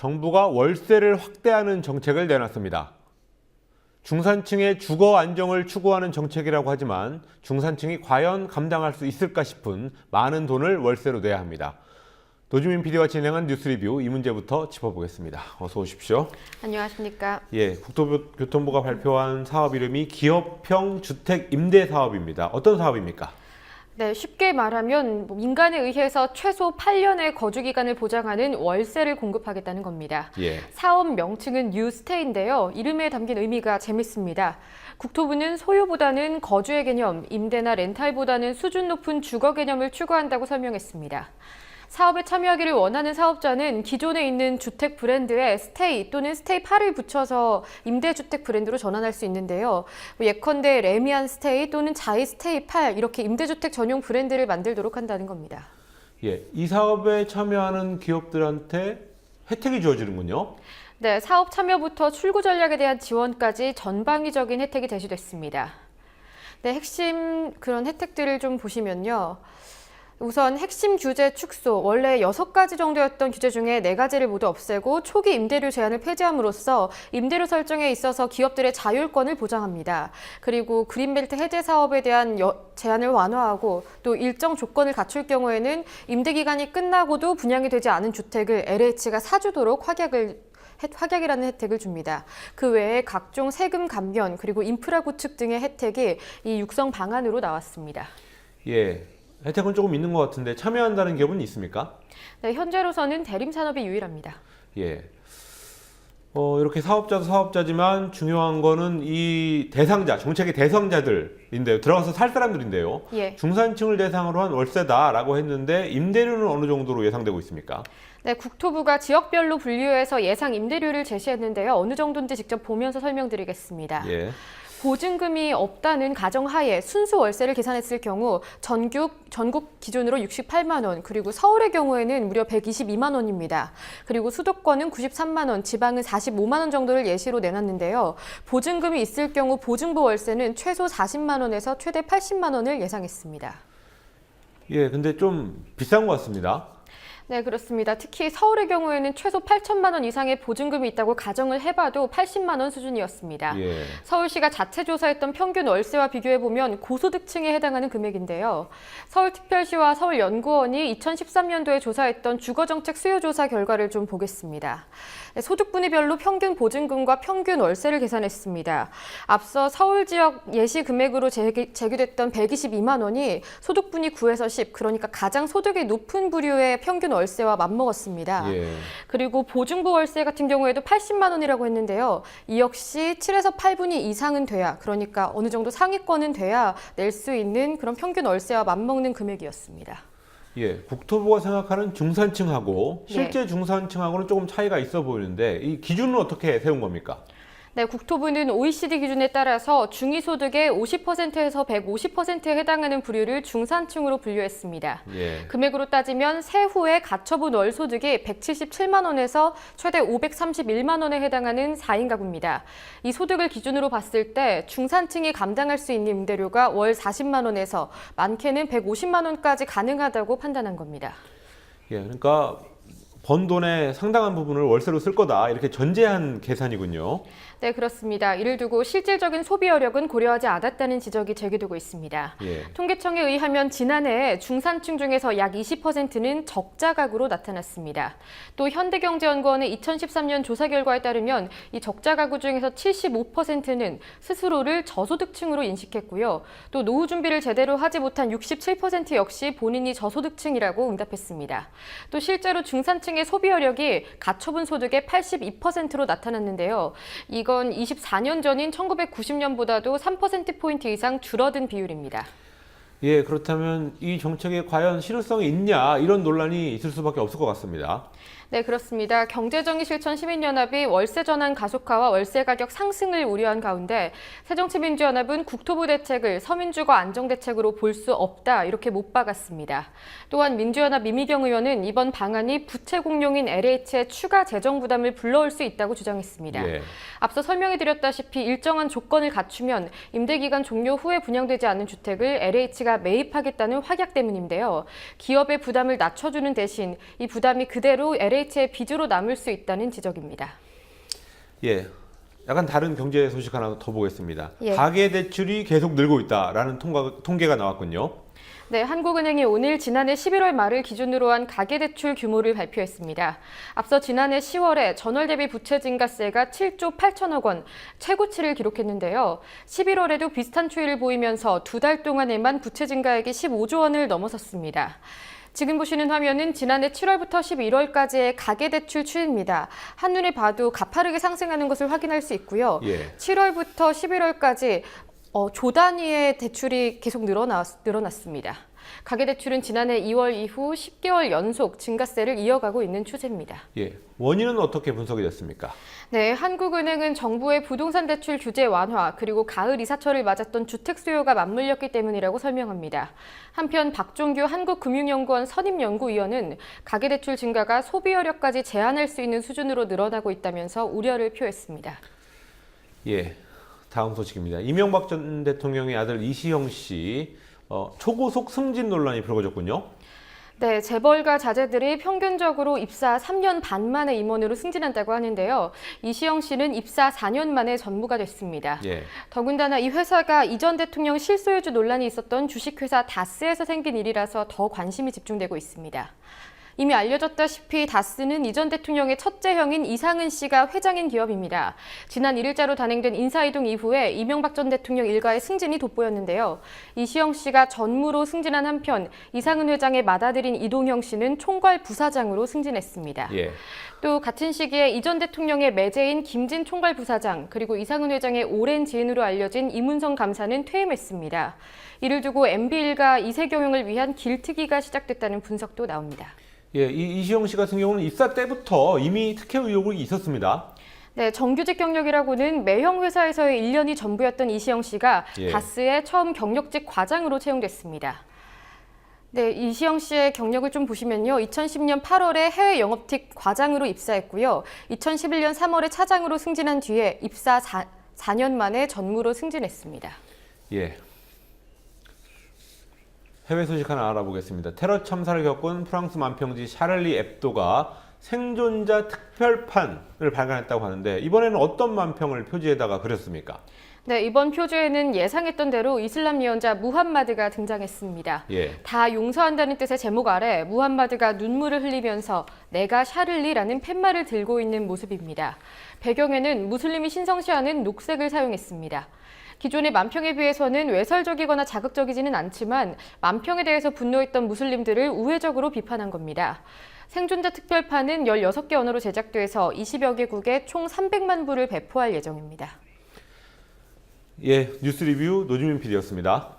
정부가 월세를 확대하는 정책을 내놨습니다. 중산층의 주거 안정을 추구하는 정책이라고 하지만 중산층이 과연 감당할 수 있을까 싶은 많은 돈을 월세로 내야 합니다. 노주민 PD와 진행한 뉴스 리뷰 이 문제부터 짚어보겠습니다. 어서 오십시오. 안녕하십니까. 국토교통부가 발표한 사업 이름이 기업형 주택 임대 사업입니다. 어떤 사업입니까? 네, 쉽게 말하면 민간에 의해서 최소 8년의 거주 기간을 보장하는 월세를 공급하겠다는 겁니다. 사업 명칭은 뉴스테이인데요. 이름에 담긴 의미가 재밌습니다. 국토부는 소유보다는 거주의 개념, 임대나 렌탈보다는 수준 높은 주거 개념을 추구한다고 설명했습니다. 사업에 참여하기를 원하는 사업자는 기존에 있는 주택 브랜드에 스테이 또는 스테이8을 붙여서 임대주택 브랜드로 전환할 수 있는데요. 예컨대 레미안 스테이 또는 자이 스테이8 이렇게 임대주택 전용 브랜드를 만들도록 한다는 겁니다. 이 사업에 참여하는 기업들한테 혜택이 주어지는군요. 네, 사업 참여부터 출구 전략에 대한 지원까지 전방위적인 혜택이 제시됐습니다. 네, 핵심 그런 혜택들을 좀 보시면요. 우선 핵심 규제 축소, 원래 6가지 정도였던 규제 중에 4가지를 모두 없애고 초기 임대료 제한을 폐지함으로써 임대료 설정에 있어서 기업들의 자율권을 보장합니다. 그리고 그린벨트 해제 사업에 대한 제한을 완화하고 또 일정 조건을 갖출 경우에는 임대기간이 끝나고도 분양이 되지 않은 주택을 LH가 사주도록 확약이라는 혜택을 줍니다. 그 외에 각종 세금 감면 그리고 인프라 구축 등의 혜택이 이 육성 방안으로 나왔습니다. 혜택은 조금 있는 것 같은데 참여한다는 기업은 있습니까? 네, 현재로서는 대림산업이 유일합니다. 이렇게 사업자도 사업자지만 중요한 거는 이 대상자, 정책의 대상자들인데요. 들어가서 살 사람들인데요. 중산층을 대상으로 한 월세다라고 했는데 임대료는 어느 정도로 예상되고 있습니까? 네, 국토부가 지역별로 분류해서 예상 임대료를 제시했는데요. 어느 정도인지 직접 보면서 설명드리겠습니다. 보증금이 없다는 가정하에 순수 월세를 계산했을 경우 전국 기준으로 68만 원, 그리고 서울의 경우에는 무려 122만 원입니다. 그리고 수도권은 93만 원, 지방은 45만 원 정도를 예시로 내놨는데요. 보증금이 있을 경우 보증부 월세는 최소 40만 원에서 최대 80만 원을 예상했습니다. 근데 좀 비싼 것 같습니다. 네, 그렇습니다. 특히 서울의 경우에는 최소 8천만 원 이상의 보증금이 있다고 가정을 해봐도 80만 원 수준이었습니다. 서울시가 자체 조사했던 평균 월세와 비교해보면 고소득층에 해당하는 금액인데요. 서울특별시와 서울연구원이 2013년도에 조사했던 주거정책 수요조사 결과를 좀 보겠습니다. 소득분위별로 평균 보증금과 평균 월세를 계산했습니다. 앞서 서울 지역 예시 금액으로 제기됐던 122만 원이 소득분위 9에서 10, 그러니까 가장 소득이 높은 부류의 평균 월세와 맞먹었습니다. 그리고 보증부 월세 같은 경우에도 80만 원이라고 했는데요. 이 역시 7에서 8분위 이상은 돼야, 그러니까 어느 정도 상위권은 돼야 낼 수 있는 그런 평균 월세와 맞먹는 금액이었습니다. 국토부가 생각하는 중산층하고 실제 중산층하고는 조금 차이가 있어 보이는데 이 기준은 어떻게 세운 겁니까? 네, 국토부는 OECD 기준에 따라서 중위소득의 50%에서 150%에 해당하는 부류를 중산층으로 분류했습니다. 금액으로 따지면 세후의 가처분 월소득이 177만 원에서 최대 531만 원에 해당하는 4인 가구입니다. 이 소득을 기준으로 봤을 때 중산층이 감당할 수 있는 임대료가 월 40만 원에서 많게는 150만 원까지 가능하다고 판단한 겁니다. 그러니까 번 돈의 상당한 부분을 월세로 쓸 거다 이렇게 전제한 계산이군요. 네, 그렇습니다. 이를 두고 실질적인 소비 여력은 고려하지 않았다는 지적이 제기되고 있습니다. 통계청에 의하면 지난해 중산층 중에서 약 20%는 적자 가구로 나타났습니다. 또 현대경제연구원의 2013년 조사 결과에 따르면 이 적자 가구 중에서 75%는 스스로를 저소득층으로 인식했고요. 또 노후 준비를 제대로 하지 못한 67% 역시 본인이 저소득층이라고 응답했습니다. 또 실제로 중산층의 소비 여력이 가처분 소득의 82%로 나타났는데요. 이건 24년 전인 1990년보다도 3%포인트 이상 줄어든 비율입니다. 그렇다면 이 정책에 과연 실효성이 있냐 이런 논란이 있을 수밖에 없을 것 같습니다. 네, 그렇습니다. 경제정의실천 시민연합이 월세 전환 가속화와 월세 가격 상승을 우려한 가운데 새정치민주연합은 국토부 대책을 서민주거 안정대책으로 볼 수 없다 이렇게 못 박았습니다. 또한 민주연합 이미경 의원은 이번 방안이 부채 공룡인 LH의 추가 재정 부담을 불러올 수 있다고 주장했습니다. 앞서 설명해드렸다시피 일정한 조건을 갖추면 임대기간 종료 후에 분양되지 않은 주택을 LH가 매입하겠다는 확약 때문인데요. 기업의 부담을 낮춰주는 대신 이 부담이 그대로 LH LH의 빚으로 남을 수 있다는 지적입니다. 예, 약간 다른 경제 소식 하나 더 보겠습니다. 예. 가계대출이 계속 늘고 있다라는 통계가 나왔군요. 네, 한국은행이 오늘 지난해 11월 말을 기준으로 한 가계대출 규모를 발표했습니다. 앞서 지난해 10월에 전월 대비 부채 증가세가 7조 8천억 원, 최고치를 기록했는데요. 11월에도 비슷한 추이를 보이면서 2달 동안에만 부채 증가액이 15조 원을 넘어섰습니다. 지금 보시는 화면은 지난해 7월부터 11월까지의 가계대출 추이입니다. 한눈에 봐도 가파르게 상승하는 것을 확인할 수 있고요. 예. 7월부터 11월까지 조 단위의 대출이 계속 늘어났습니다. 가계대출은 지난해 2월 이후 10개월 연속 증가세를 이어가고 있는 추세입니다. 예, 원인은 어떻게 분석이 됐습니까? 네, 한국은행은 정부의 부동산 대출 규제 완화 그리고 가을 이사철을 맞았던 주택 수요가 맞물렸기 때문이라고 설명합니다. 한편 박종규 한국금융연구원 선임연구위원은 가계대출 증가가 소비 여력까지 제한할 수 있는 수준으로 늘어나고 있다면서 우려를 표했습니다. 예, 다음 소식입니다. 이명박 전 대통령의 아들 이시영 씨 초고속 승진 논란이 불거졌군요. 네, 재벌가 자제들이 평균적으로 입사 3년 반 만에 임원으로 승진한다고 하는데요. 이시영 씨는 입사 4년 만에 전무가 됐습니다. 예. 더군다나 이 회사가 이전 대통령 실소유주 논란이 있었던 주식회사 다스에서 생긴 일이라서 더 관심이 집중되고 있습니다. 이미 알려졌다시피 다스는 이전 대통령의 첫째 형인 이상은 씨가 회장인 기업입니다. 지난 1일자로 단행된 인사이동 이후에 이명박 전 대통령 일가의 승진이 돋보였는데요. 이시영 씨가 전무로 승진한 한편 이상은 회장의 맏아들인 이동형 씨는 총괄 부사장으로 승진했습니다. 예. 또 같은 시기에 이전 대통령의 매제인 김진 총괄 부사장 그리고 이상은 회장의 오랜 지인으로 알려진 이문성 감사는 퇴임했습니다. 이를 두고 MB 일가 2세 경영을 위한 길트기가 시작됐다는 분석도 나옵니다. 예, 이시영 씨 같은 경우는 입사 때부터 이미 특혜 의혹이 있었습니다. 네, 정규직 경력이라고는 매형 회사에서의 1년이 전부였던 이시영 씨가 예. 다스의 처음 경력직 과장으로 채용됐습니다. 네, 이시영 씨의 경력을 좀 보시면요. 2010년 8월에 해외 영업팀 과장으로 입사했고요. 2011년 3월에 차장으로 승진한 뒤에 입사 4년 만에 전무로 승진했습니다. 예. 해외 소식 하나 알아보겠습니다. 테러 참사를 겪은 프랑스 만평지 샤를리 앱도가 생존자 특별판을 발간했다고 하는데 이번에는 어떤 만평을 표지에다가 그렸습니까? 네, 이번 표지에는 예상했던 대로 이슬람 예언자 무함마드가 등장했습니다. 예. 다 용서한다는 뜻의 제목 아래 무함마드가 눈물을 흘리면서 내가 샤를리라는 팻말을 들고 있는 모습입니다. 배경에는 무슬림이 신성시하는 녹색을 사용했습니다. 기존의 만평에 비해서는 외설적이거나 자극적이지는 않지만 만평에 대해서 분노했던 무슬림들을 우회적으로 비판한 겁니다. 생존자 특별판은 16개 언어로 제작돼서 20여 개국에 총 300만 부를 배포할 예정입니다. 예, 뉴스 리뷰 노주민 PD였습니다.